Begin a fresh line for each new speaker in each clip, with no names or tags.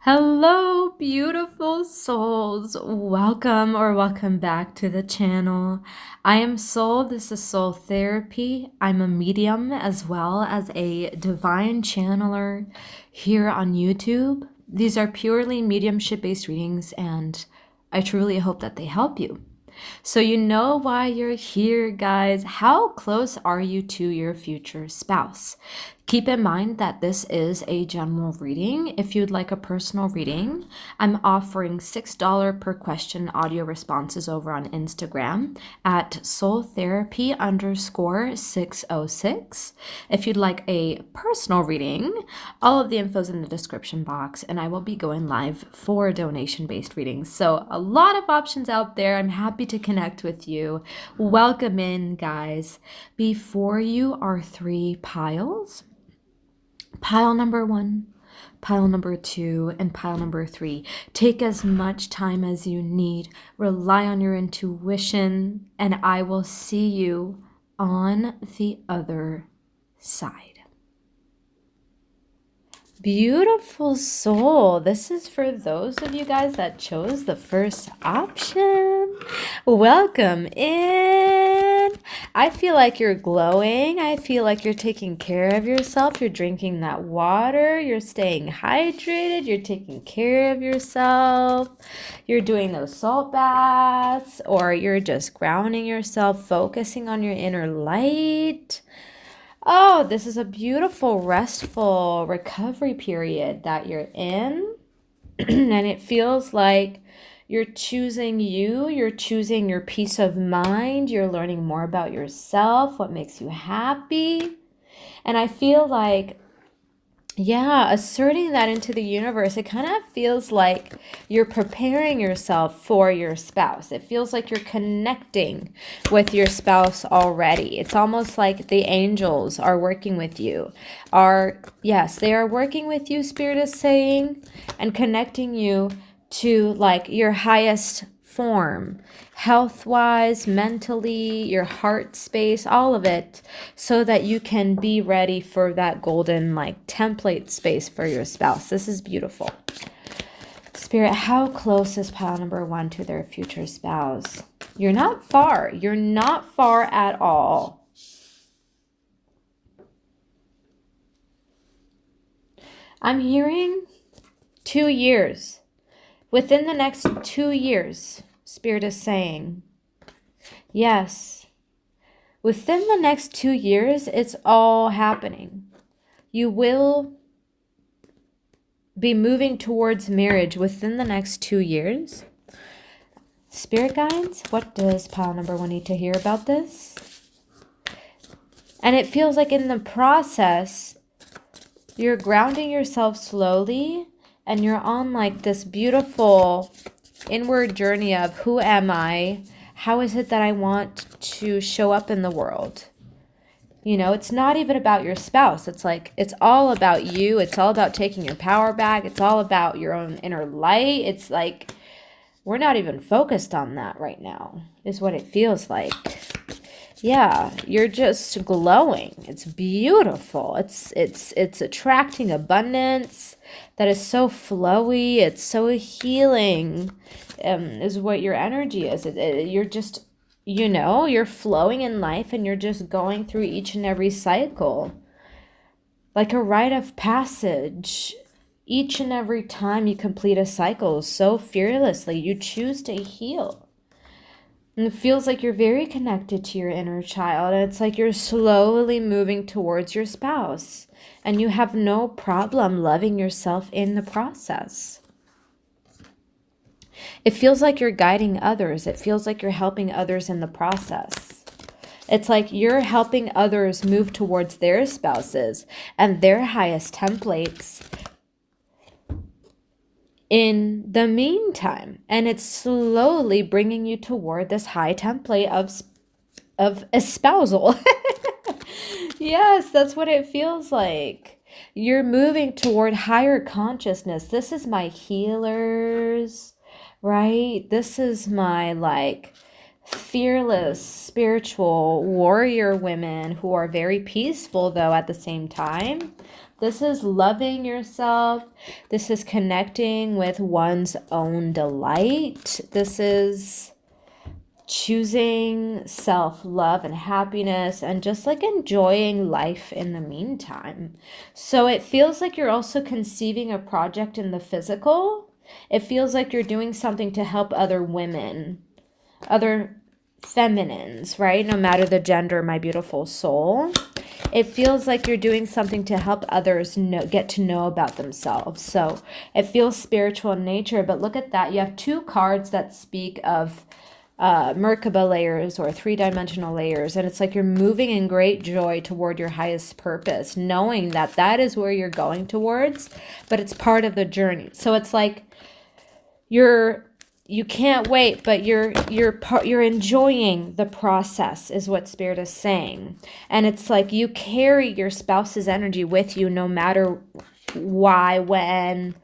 Hello, beautiful souls. Welcome back to the channel. I am Soul. This is Soul Therapy. I'm a medium as well as a divine channeler here on YouTube. These are purely mediumship based readings, and I truly hope that they help you. So, you know why you're here, guys. How close are you to your future spouse? Keep in mind that this is a general reading. If you'd like a personal reading, I'm offering $6 per question audio responses over on Instagram at soultherapy_606. If you'd like a personal reading, all of the info is in the description box, and I will be going live for donation-based readings. So a lot of options out there. I'm happy to connect with you. Welcome in, guys. Before you are three piles. Pile number 1, pile number 2, and pile number 3. Take as much time as you need. Rely on your intuition, and I will see you on the other side. Beautiful soul. This is for those of you guys that chose the first option. Welcome in. I feel like you're glowing. I feel like you're taking care of yourself. You're drinking that water. You're staying hydrated. You're taking care of yourself. You're doing those salt baths, or you're just grounding yourself, focusing on your inner light. Oh, this is a beautiful, restful recovery period that you're in. And it feels like you're choosing you're choosing your peace of mind, you're learning more about yourself, what makes you happy. And I feel like, asserting that into the universe, it kind of feels like you're preparing yourself for your spouse. It feels like you're connecting with your spouse already. It's almost like the angels are working with you. Yes, they are working with you, Spirit is saying, and connecting you to like your highest form, health-wise, mentally, your heart space, all of it, so that you can be ready for that golden like template space for your spouse. This is beautiful. Spirit, how close is pile number 1 to their future spouse? You're not far. You're not far at all. I'm hearing 2 years. Within the next 2 years, Spirit is saying, yes, within the next 2 years, it's all happening. You will be moving towards marriage within the next 2 years. Spirit guides, what does pile number 1 need to hear about this? And it feels like in the process, you're grounding yourself slowly, and you're on like this beautiful inward journey of who am I? How is it that I want to show up in the world? You know, it's not even about your spouse. It's like, it's all about you. It's all about taking your power back. It's all about your own inner light. It's like, we're not even focused on that right now, is what it feels like. Yeah, you're just glowing. It's beautiful. It's attracting abundance that is so flowy. It's so healing, is what your energy is. You're just, you're flowing in life, and you're just going through each and every cycle like a rite of passage. Each and every time you complete a cycle so fearlessly, you choose to heal. And it feels like you're very connected to your inner child. And it's like you're slowly moving towards your spouse. And you have no problem loving yourself in the process. It feels like you're guiding others. It feels like you're helping others in the process. It's like you're helping others move towards their spouses and their highest templates in the meantime, and it's slowly bringing you toward this high template of espousal. Yes, that's what it feels like. You're moving toward higher consciousness. This is my healers, right? This is my like fearless spiritual warrior women who are very peaceful though at the same time. This is loving yourself. This is connecting with one's own delight. This is choosing self-love and happiness and just like enjoying life in the meantime. So it feels like you're also conceiving a project in the physical. It feels like you're doing something to help other women, other feminines, right? No matter the gender, my beautiful soul. It feels like you're doing something to help others get to know about themselves. So it feels spiritual in nature, but look at that. You have two cards that speak of Merkaba layers or three-dimensional layers, and it's like you're moving in great joy toward your highest purpose, knowing that that is where you're going towards, but it's part of the journey. So it's like you can't wait, but you're enjoying the process is what Spirit is saying. And it's like you carry your spouse's energy with you no matter why, when.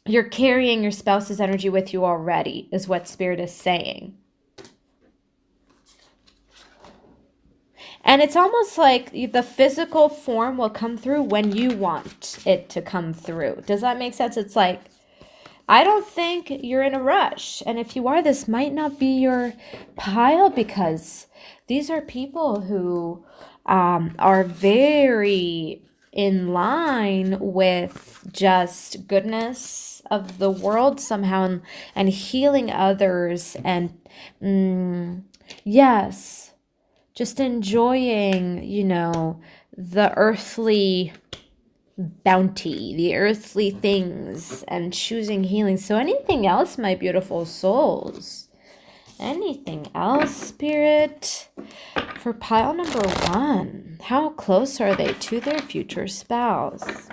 You're carrying your spouse's energy with you already, is what Spirit is saying. And it's almost like the physical form will come through when you want it to come through. Does that make sense? It's like, I don't think you're in a rush. And if you are, this might not be your pile, because these are people who are very in line with just goodness of the world somehow, and healing others, and yes, just enjoying, the earthly bounty, the earthly things, and choosing healing. So anything else, my beautiful souls? Anything else, Spirit? For pile number 1, how close are they to their future spouse?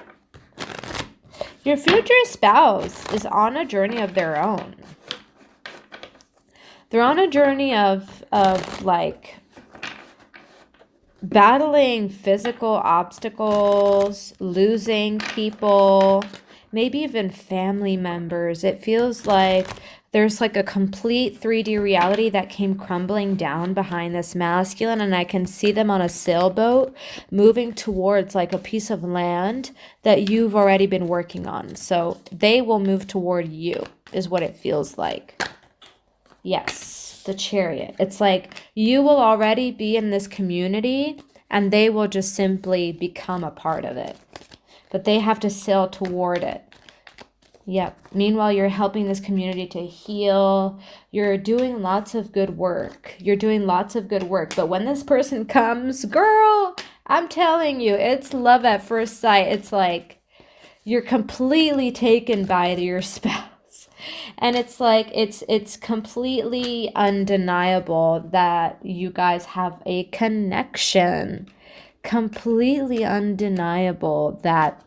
Your future spouse is on a journey of their own. They're on a journey of like battling physical obstacles, losing people, maybe even family members. It feels like there's like a complete 3D reality that came crumbling down behind this masculine, and I can see them on a sailboat moving towards like a piece of land that you've already been working on. So they will move toward you, is what it feels like. Yes, the Chariot. It's like you will already be in this community and they will just simply become a part of it. But they have to sail toward it. Yep. Meanwhile, you're helping this community to heal. You're doing lots of good work. But when this person comes, girl, I'm telling you, it's love at first sight. It's like you're completely taken by your spouse. And it's like it's completely undeniable that you guys have a connection. Completely undeniable that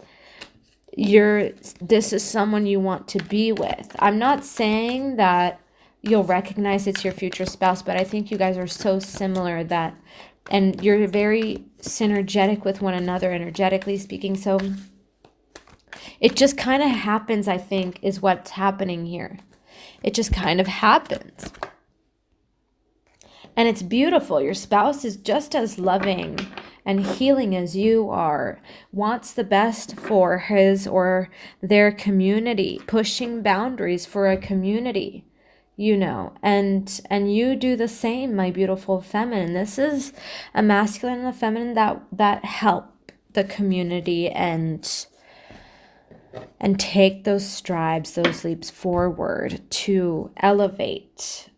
this is someone you want to be with. I'm not saying that you'll recognize it's your future spouse, but I think you guys are so similar and you're very synergetic with one another, energetically speaking. So it just kind of happens, I think, is what's happening here. It just kind of happens. And it's beautiful. Your spouse is just as loving and healing as you are, wants the best for his or their community, pushing boundaries for a community, and you do the same, my beautiful feminine. This is a masculine and a feminine that help the community and take those strides, those leaps forward to elevate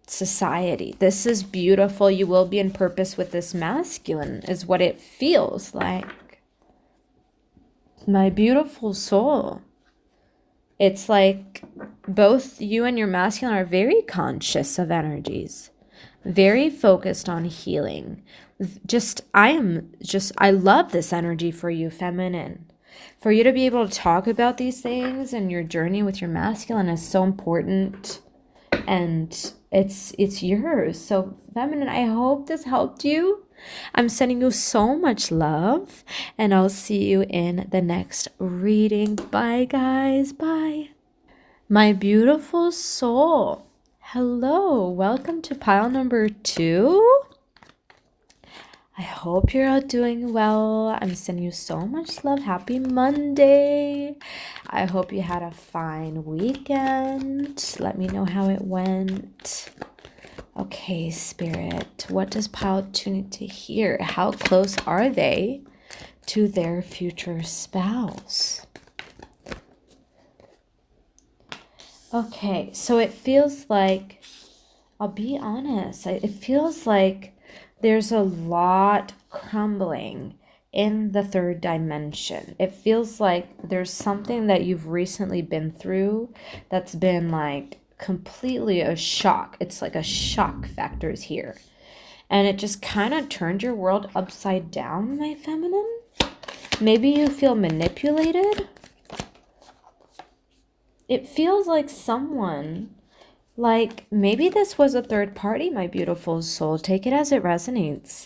society. This is beautiful. You will be in purpose with this masculine, is what it feels like. My beautiful soul. It's like both you and your masculine are very conscious of energies, very focused on healing. I love this energy for you, feminine. For you to be able to talk about these things and your journey with your masculine is so important, and it's yours. So feminine, I hope this helped you. I'm sending you so much love, and I'll see you in the next reading. Bye, guys. Bye. My beautiful soul. Hello. Welcome to pile number 2. I hope you're all doing well. I'm sending you so much love. Happy Monday. I hope you had a fine weekend. Let me know how it went. Okay, Spirit, what does Pile 2 need to hear? How close are they to their future spouse? Okay, so it feels like, I'll be honest, it feels like there's a lot crumbling in the third dimension. It feels like there's something that you've recently been through that's been like completely a shock. It's like a shock factor is here. And it just kind of turned your world upside down, my feminine. Maybe you feel manipulated. It feels like someone, like maybe this was a third party, my beautiful soul. Take it as it resonates.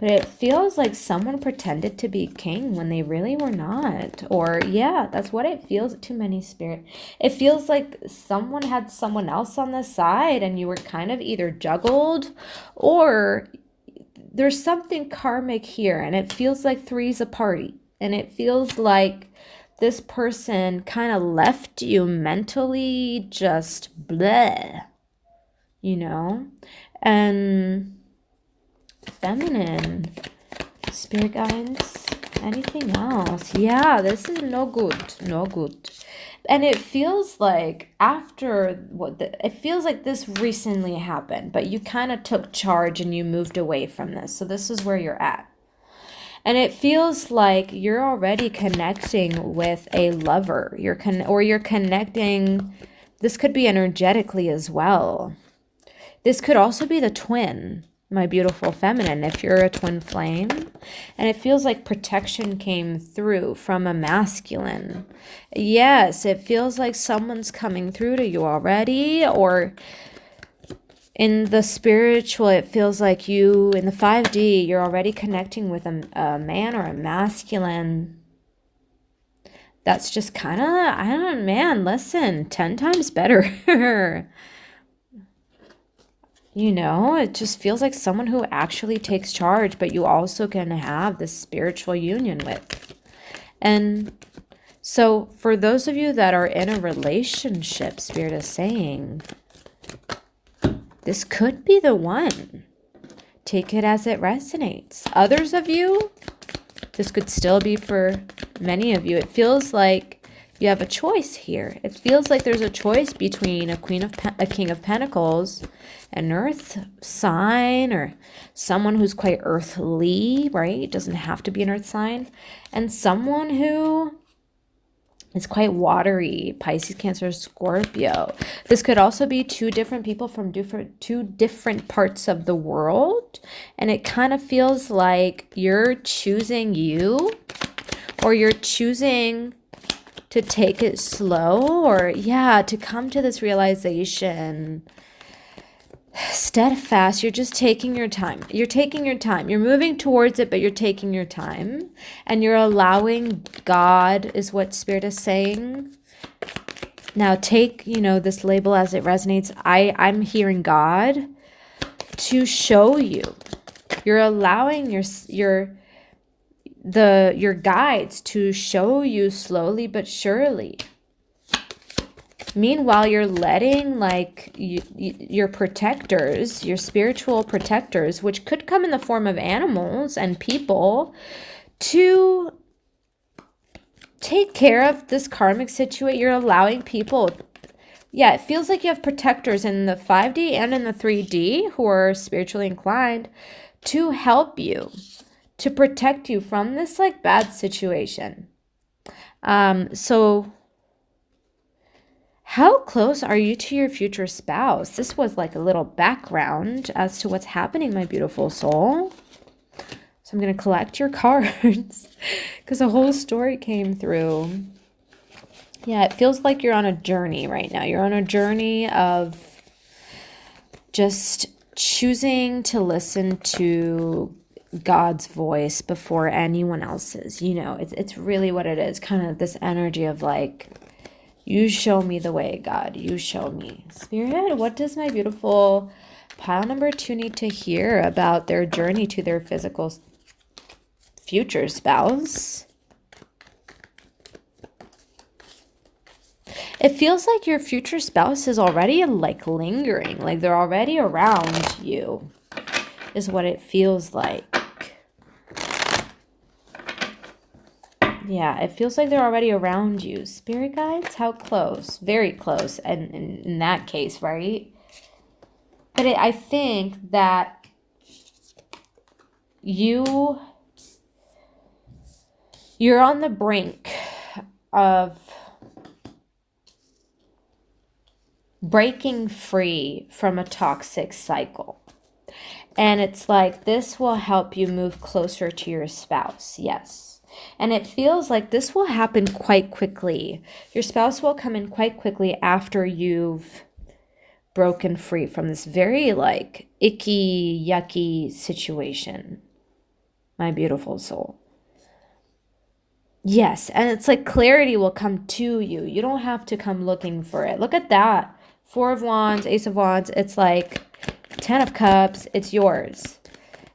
But it feels like someone pretended to be king when they really were not. Or yeah, that's what it feels. Too many, Spirit. It feels like someone had someone else on the side and you were kind of either juggled, or there's something karmic here. And it feels like three's a party. And it feels like this person kind of left you mentally just bleh, you know? And feminine, spirit guides, anything else? Yeah, this is no good, no good. And it feels like after it feels like this recently happened, but you kind of took charge and you moved away from this. So this is where you're at. And it feels like you're already connecting with a lover. You're connecting. This could be energetically as well. This could also be the twin, my beautiful feminine, if you're a twin flame. And it feels like protection came through from a masculine. Yes, it feels like someone's coming through to you already, or in the spiritual, it feels like you, in the 5D, you're already connecting with a man or a masculine. That's just kind of, I don't know, man, listen, 10 times better. You know, it just feels like someone who actually takes charge, but you also can have this spiritual union with. And so for those of you that are in a relationship, Spirit is saying, this could be the one. Take it as it resonates. Others of you, this could still be for many of you. It feels like you have a choice here. It feels like there's a choice between a king of pentacles, an earth sign, or someone who's quite earthly, right? It doesn't have to be an earth sign. And someone who is quite watery, Pisces, Cancer, Scorpio. This could also be two different people from two different parts of the world. And it kind of feels like you're choosing you, or you're choosing to take it slow, or yeah, to come to this realization. Steadfast, you're just taking your time. You're taking your time. You're moving towards it, but you're taking your time. And you're allowing God, is what Spirit is saying. Now take, this label as it resonates. I'm hearing God to show you. You're allowing your guides to show you slowly but surely. Meanwhile, you're letting your protectors, your spiritual protectors, which could come in the form of animals and people, to take care of this karmic situation. You're allowing people. Yeah, it feels like you have protectors in the 5D and in the 3D who are spiritually inclined to help you, to protect you from this bad situation. So how close are you to your future spouse? This was like a little background as to what's happening, my beautiful soul. So I'm going to collect your cards because the whole story came through. Yeah, it feels like you're on a journey right now. You're on a journey of just choosing to listen to God's voice before anyone else's. It's really what it is. Kind of this energy of you show me the way, God. You show me. Spirit, what does my beautiful pile number 2 need to hear about their journey to their physical future spouse. It feels like your future spouse is already like lingering, like they're already around you, is what it feels like. Yeah, it feels like they're already around you. Spirit guides, how close? Very close, and in that case, right? But I think that you're on the brink of breaking free from a toxic cycle. And it's like this will help you move closer to your spouse. Yes. And it feels like this will happen quite quickly. Your spouse will come in quite quickly after you've broken free from this very like icky, yucky situation. My beautiful soul. Yes. And it's like clarity will come to you. You don't have to come looking for it. Look at that. 4 of Wands, Ace of Wands. It's like 10 of Cups. It's yours.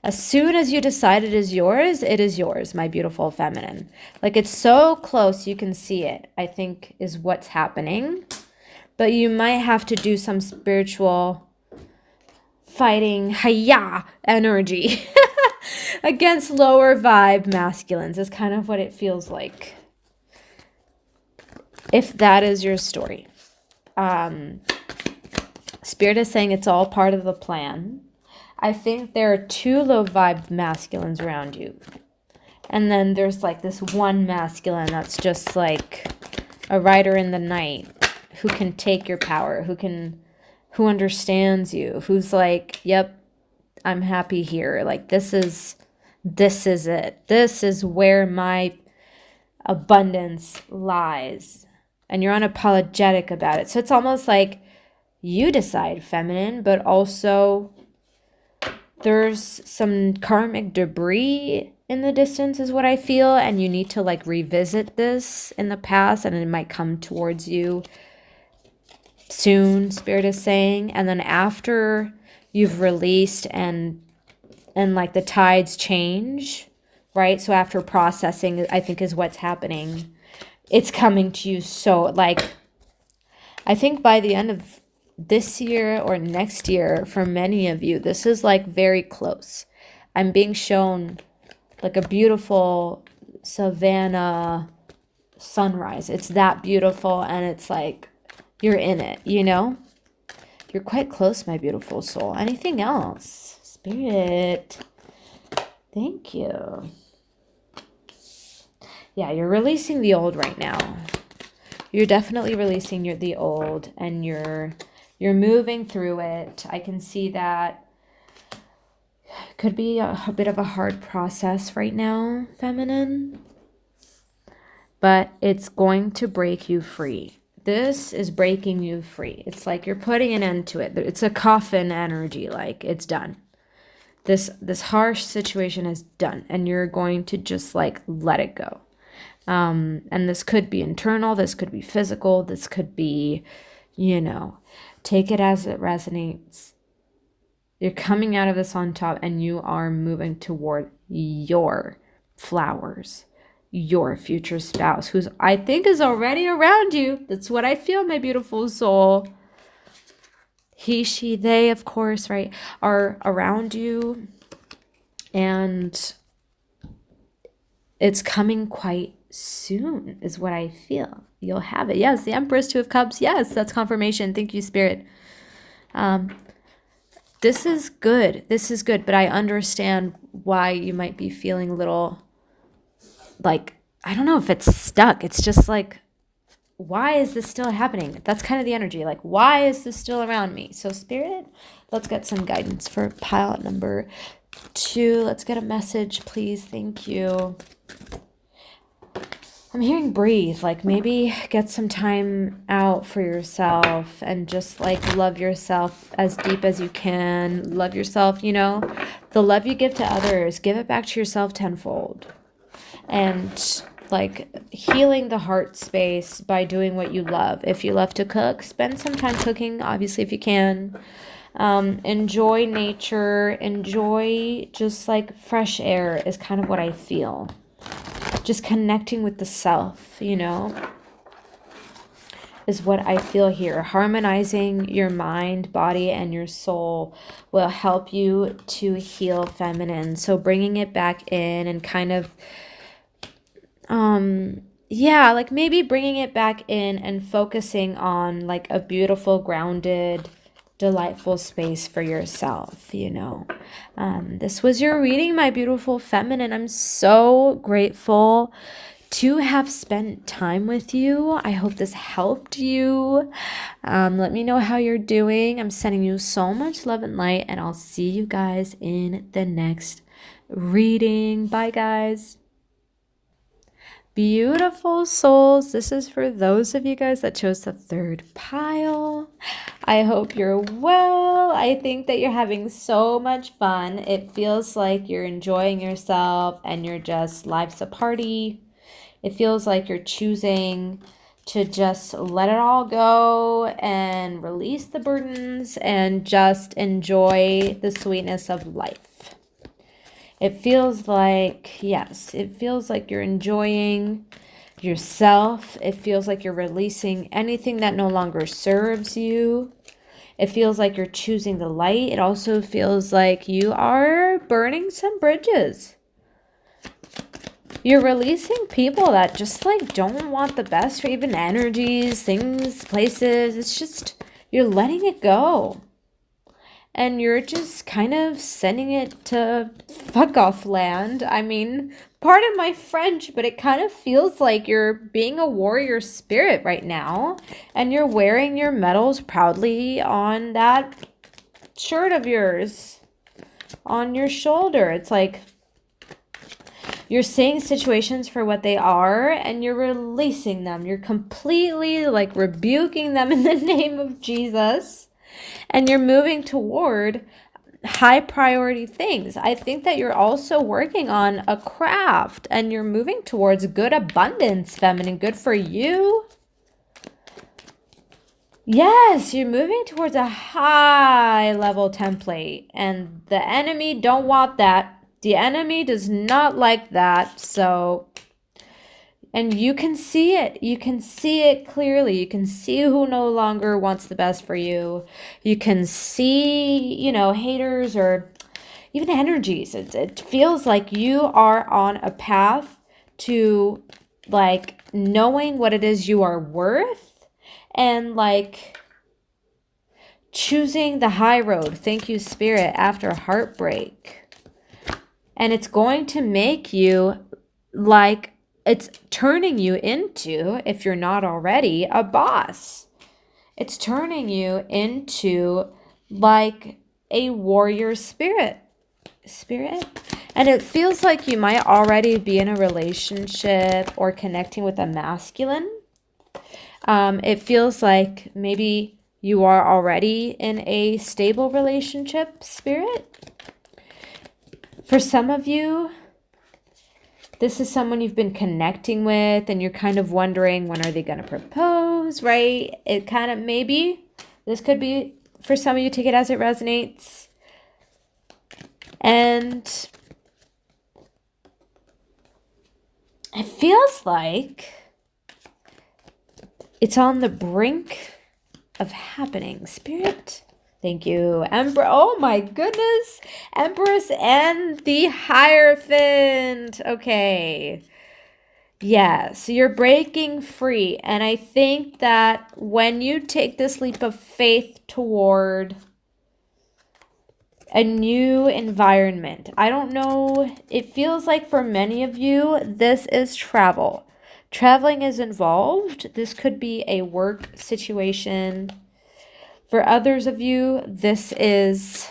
As soon as you decide it is yours, my beautiful feminine. Like it's so close you can see it, I think is what's happening. But you might have to do some spiritual fighting, hiya, energy against lower vibe masculines is kind of what it feels like. If that is your story. Spirit is saying it's all part of the plan. I think there are 2 low vibe masculines around you. And then there's like this one masculine that's just like a rider in the night who can take your power, who understands you, who's like, yep, I'm happy here. Like this is it. This is where my abundance lies. And you're unapologetic about it. So it's almost like you decide, feminine, but also there's some karmic debris in the distance is what I feel. And you need to like revisit this in the past and it might come towards you soon, Spirit is saying. And then after you've released and like the tides change, right? So after processing, I think is what's happening. It's coming to you. So like, I think by the end of this year or next year, for many of you, this is like very close. I'm being shown like a beautiful Savannah sunrise. It's that beautiful and it's like you're in it, you know? You're quite close, my beautiful soul. Anything else? Spirit. Thank you. Yeah, you're releasing the old right now. You're definitely releasing the old and you're moving through it. I can see that. Could be a bit of a hard process right now, feminine. But it's going to break you free. This is breaking you free. It's like you're putting an end to it. It's a coffin energy, like it's done. This harsh situation is done. And you're going to just like let it go. And this could be internal. This could be physical. This could be, you know, take it as it resonates. You're coming out of this on top and you are moving toward your flowers, your future spouse, who's I think is already around you. That's what I feel, my beautiful soul. He, she, they, of course, right, are around you. And it's coming quite soon is what I feel. You'll have it. Yes, the Empress, 2 of Cups. Yes, that's confirmation. Thank you, Spirit. This is good. This is good. But I understand why you might be feeling a little like, I don't know if it's stuck. It's just like, why is this still happening? That's kind of the energy. Like, why is this still around me? So Spirit, let's get some guidance for pile number 2. Let's get a message, please. Thank you. I'm hearing breathe, like maybe get some time out for yourself and just like love yourself as deep as you can. Love yourself, you know, the love you give to others, give it back to yourself tenfold. And like healing the heart space by doing what you love. If you love to cook, spend some time cooking, obviously, if you can. Enjoy nature, enjoy just like fresh air is kind of what I feel. Just connecting with the self, you know, is what I feel here. Harmonizing your mind, body, and your soul will help you to heal feminine. So bringing it back in and kind of, yeah, like maybe bringing it back in and focusing on like a beautiful, grounded, delightful space for yourself, you know. This was your reading, my beautiful feminine. I'm so grateful to have spent time with you. I hope this helped you. Let me know how you're doing. I'm sending you so much love and light, and I'll see you guys in the next reading. Bye, guys. Beautiful souls, this is for those of you guys that chose the third pile. I hope you're well. I think that you're having so much fun. It feels like you're enjoying yourself and you're just, life's a party. It feels like you're choosing to just let it all go and release the burdens and just enjoy the sweetness of life. It feels like, yes, it feels like you're enjoying yourself. It feels like you're releasing anything that no longer serves you. It feels like you're choosing the light. It also feels like you are burning some bridges. You're releasing people that just like don't want the best, or even energies, things, places. It's just, you're letting it go. And you're just kind of sending it to fuck off land. I mean, pardon my French, but it kind of feels like you're being a warrior spirit right now. And you're wearing your medals proudly on that shirt of yours, on your shoulder. It's like you're seeing situations for what they are and you're releasing them. You're completely like rebuking them in the name of Jesus. And you're moving toward high priority things. I think that you're also working on a craft and you're moving towards good abundance, feminine. Good for you. Yes, you're moving towards a high level template, and the enemy don't want that. The enemy does not like that. So, and you can see it. You can see it clearly. You can see who no longer wants the best for you. You can see, you know, haters or even energies. It feels like you are on a path to like knowing what it is you are worth and like choosing the high road. Thank you, Spirit, after heartbreak. And it's going to make you like, it's turning you into, if you're not already, a boss. It's turning you into like a warrior spirit. And it feels like you might already be in a relationship or connecting with a masculine. It feels like maybe you are already in a stable relationship, Spirit. For some of you, this is someone you've been connecting with and you're kind of wondering, when are they going to propose, right? It kind of, maybe this could be, for some of you, take it as it resonates. And it feels like it's on the brink of happening, Spirit. Thank you, Emperor. Oh my goodness. Empress and the Hierophant. Okay. Yeah, so you're breaking free. And I think that when you take this leap of faith toward a new environment, I don't know, it feels like for many of you, this is travel. Traveling is involved. This could be a work situation. For others of you, this is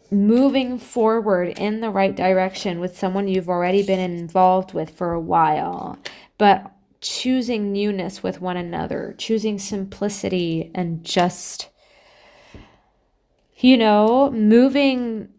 moving forward in the right direction with someone you've already been involved with for a while, but choosing newness with one another, choosing simplicity and just, you know, moving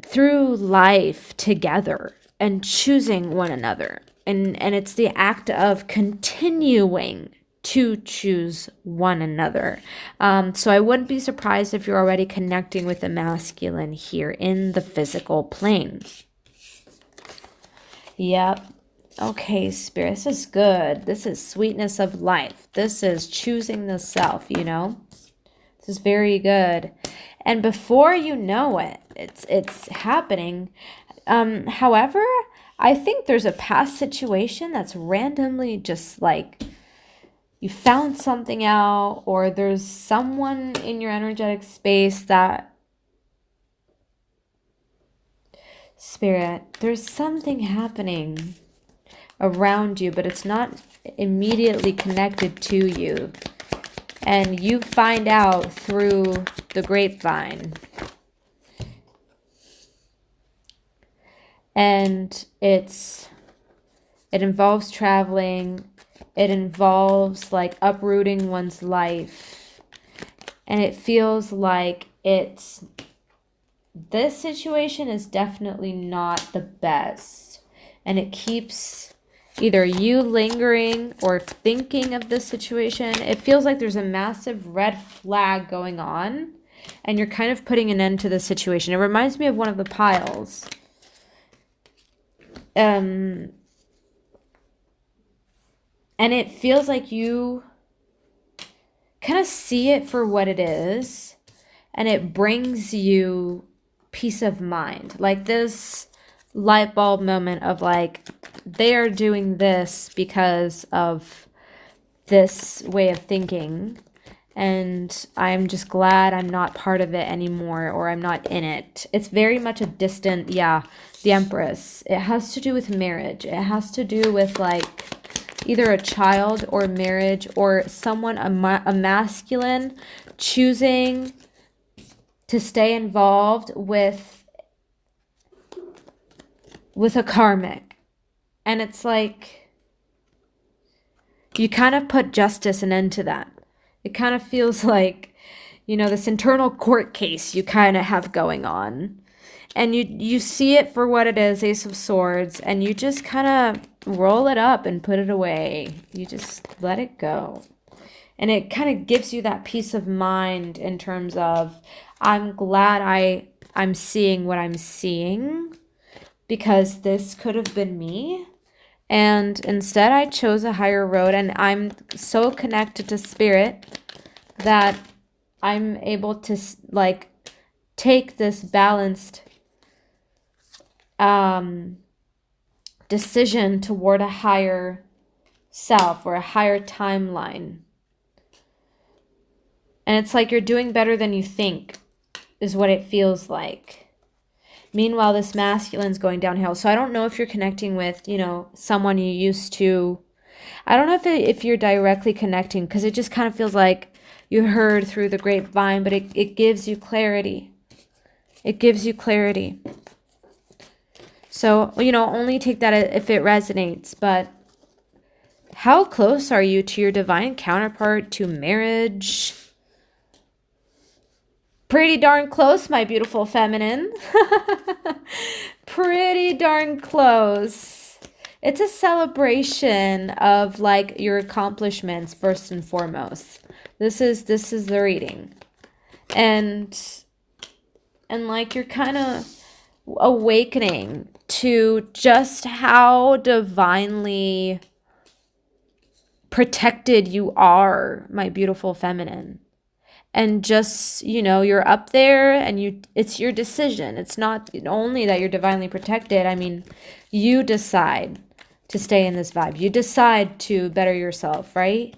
through life together and choosing one another. And it's the act of continuing to choose one another. So I wouldn't be surprised if you're already connecting with the masculine here in the physical plane. Yep. Okay, Spirit, this is good. This is sweetness of life. This is choosing the self, you know? This is very good. And before you know it, it's happening. However, I think there's a past situation that's randomly just like you found something out, or there's someone in your energetic space that, Spirit, there's something happening around you, but it's not immediately connected to you. And you find out through the grapevine. And it involves traveling. It involves like uprooting one's life. And it feels like this situation is definitely not the best. And it keeps either you lingering or thinking of this situation. It feels like there's a massive red flag going on, and you're kind of putting an end to the situation. It reminds me of one of the piles. And it feels like you kind of see it for what it is, and it brings you peace of mind. Like this light bulb moment of like, they are doing this because of this way of thinking, and I'm just glad I'm not part of it anymore, or I'm not in it. It's very much a distant, the Empress. It has to do with marriage. It has to do with like either a child or marriage, or someone, a masculine, choosing to stay involved with a karmic. And it's like, you kind of put justice and end to that. It kind of feels like, this internal court case you kind of have going on. And you see it for what it is, Ace of Swords, and you just kind of roll it up and put it away. You just let it go. And it kind of gives you that peace of mind in terms of, I'm glad I'm seeing what I'm seeing, because this could have been me. And instead I chose a higher road, and I'm so connected to Spirit that I'm able to like take this balanced decision toward a higher self or a higher timeline. And it's like you're doing better than you think is what it feels like. Meanwhile, this masculine's going downhill. So I don't know if you're connecting with, someone you used to. I don't know if you're directly connecting, because it just kind of feels like you heard through the grapevine, but it gives you clarity. It gives you clarity. So, only take that if it resonates. But how close are you to your divine counterpart, to marriage? Pretty darn close, my beautiful feminine. Pretty darn close. It's a celebration of like your accomplishments first and foremost. This is the reading. And like you're kind of awakening to just how divinely protected you are, my beautiful feminine. And just, you're up there, and it's your decision. It's not only that you're divinely protected. I mean, you decide to stay in this vibe. You decide to better yourself, right?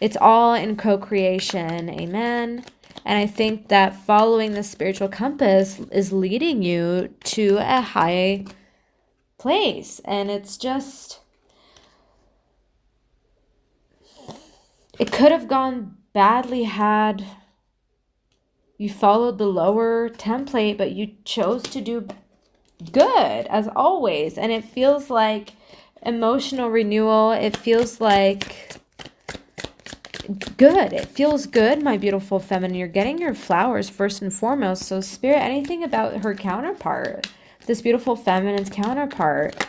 It's all in co-creation. Amen. And I think that following the spiritual compass is leading you to a high place. And it's just, it could have gone badly had you followed the lower template, but you chose to do good as always. And it feels like emotional renewal. It feels like good. It feels good, my beautiful feminine. You're getting your flowers first and foremost. So Spirit, anything about her counterpart, this beautiful feminine's counterpart,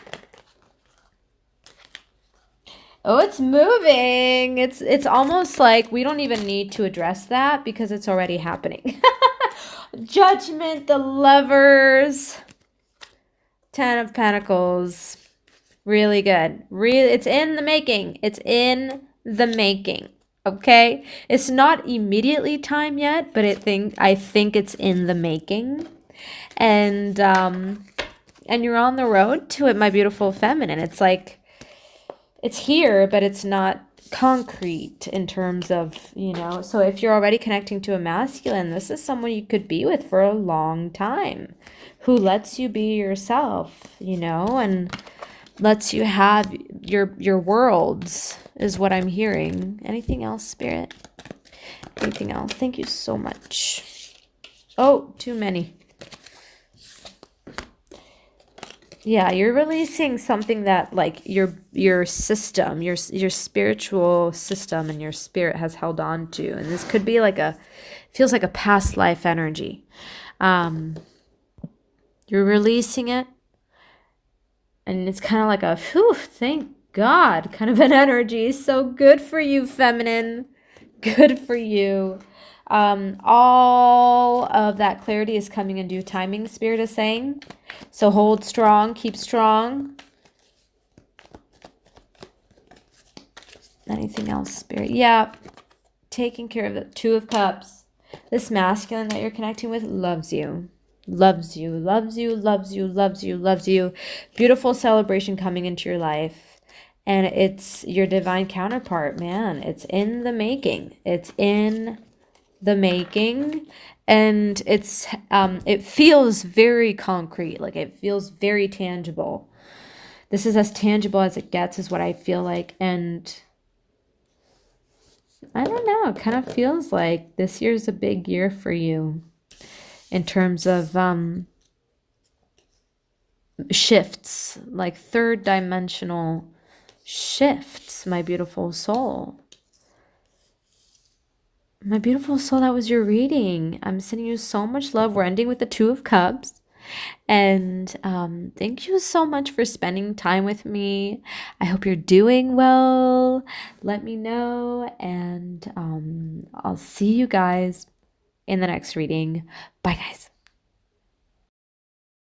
Oh, it's moving. It's almost like we don't even need to address that because it's already happening. Judgment, the Lovers, Ten of Pentacles. Really good. It's in the making. It's in the making. Okay? It's not immediately time yet, but I think it's in the making. And you're on the road to it, my beautiful feminine. It's like it's here, but it's not concrete in terms of, so if you're already connecting to a masculine, this is someone you could be with for a long time who lets you be yourself, and lets you have your worlds is what I'm hearing. Anything else, Spirit? Anything else? Thank you so much. Oh, too many. Yeah, you're releasing something that like your system, your spiritual system and your spirit has held on to. And this could be feels like a past life energy. You're releasing it. And it's kind of like a, whew, thank God kind of an energy. So good for you, feminine. Good for you. All of that clarity is coming in due timing, Spirit is saying. So hold strong, keep strong. Anything else, Spirit? Yeah, taking care of the Two of Cups. This masculine that you're connecting with loves you. Loves you, loves you, loves you, loves you, loves you. Beautiful celebration coming into your life. And it's your divine counterpart, man. It's in the making. It's in the making. And it feels very concrete. Like it feels very tangible. This is as tangible as it gets is what I feel like. And I don't know. It kind of feels like this year's a big year for you. In terms of shifts, like third dimensional shifts, my beautiful soul. My beautiful soul, that was your reading. I'm sending you so much love. We're ending with the Two of Cups. And thank you so much for spending time with me. I hope you're doing well. Let me know. And I'll see you guys in the next reading. Bye, guys.